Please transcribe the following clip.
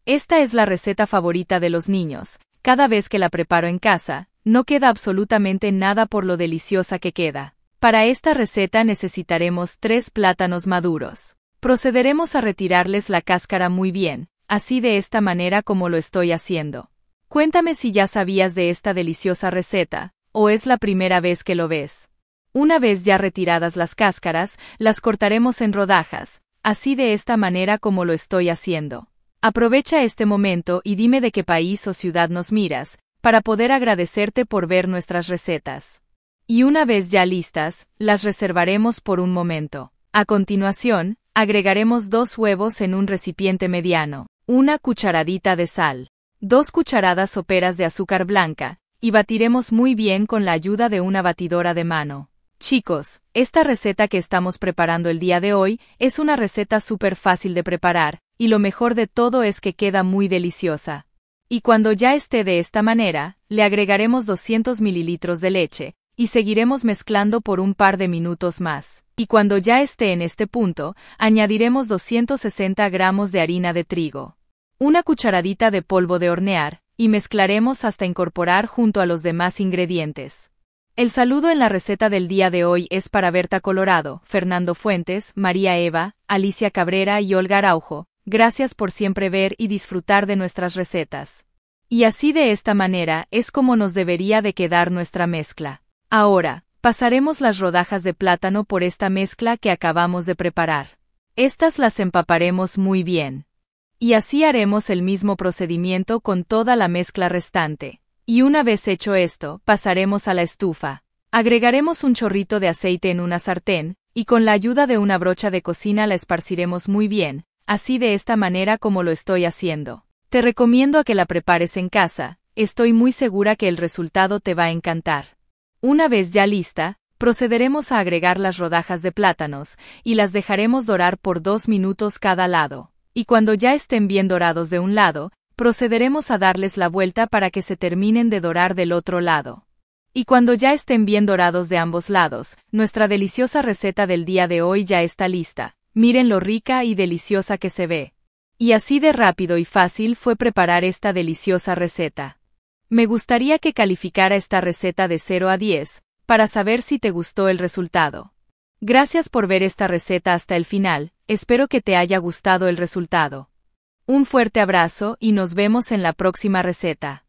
Esta es la receta favorita de los niños. Cada vez que la preparo en casa, no queda absolutamente nada por lo deliciosa que queda. Para esta receta necesitaremos 3 plátanos maduros. Procederemos a retirarles la cáscara muy bien, así de esta manera como lo estoy haciendo. Cuéntame si ya sabías de esta deliciosa receta, o es la primera vez que lo ves. Una vez ya retiradas las cáscaras, las cortaremos en rodajas, así de esta manera como lo estoy haciendo. Aprovecha este momento y dime de qué país o ciudad nos miras, para poder agradecerte por ver nuestras recetas. Y una vez ya listas, las reservaremos por un momento. A continuación, agregaremos 2 huevos en un recipiente mediano, 1 cucharadita de sal, 2 cucharadas soperas de azúcar blanca, y batiremos muy bien con la ayuda de una batidora de mano. Chicos, esta receta que estamos preparando el día de hoy es una receta súper fácil de preparar, y lo mejor de todo es que queda muy deliciosa. Y cuando ya esté de esta manera, le agregaremos 200 mililitros de leche, y seguiremos mezclando por un par de minutos más. Y cuando ya esté en este punto, añadiremos 260 gramos de harina de trigo, 1 cucharadita de polvo de hornear, y mezclaremos hasta incorporar junto a los demás ingredientes. El saludo en la receta del día de hoy es para Berta Colorado, Fernando Fuentes, María Eva, Alicia Cabrera y Olga Araujo. Gracias por siempre ver y disfrutar de nuestras recetas. Y así de esta manera es como nos debería de quedar nuestra mezcla. Ahora, pasaremos las rodajas de plátano por esta mezcla que acabamos de preparar. Estas las empaparemos muy bien. Y así haremos el mismo procedimiento con toda la mezcla restante. Y una vez hecho esto, pasaremos a la estufa. Agregaremos un chorrito de aceite en una sartén, y con la ayuda de una brocha de cocina la esparciremos muy bien, así de esta manera como lo estoy haciendo. Te recomiendo a que la prepares en casa, estoy muy segura que el resultado te va a encantar. Una vez ya lista, procederemos a agregar las rodajas de plátanos, y las dejaremos dorar por 2 minutos cada lado. Y cuando ya estén bien dorados de un lado, procederemos a darles la vuelta para que se terminen de dorar del otro lado. Y cuando ya estén bien dorados de ambos lados, nuestra deliciosa receta del día de hoy ya está lista. Miren lo rica y deliciosa que se ve. Y así de rápido y fácil fue preparar esta deliciosa receta. Me gustaría que calificara esta receta de 0 a 10, para saber si te gustó el resultado. Gracias por ver esta receta hasta el final, espero que te haya gustado el resultado. Un fuerte abrazo y nos vemos en la próxima receta.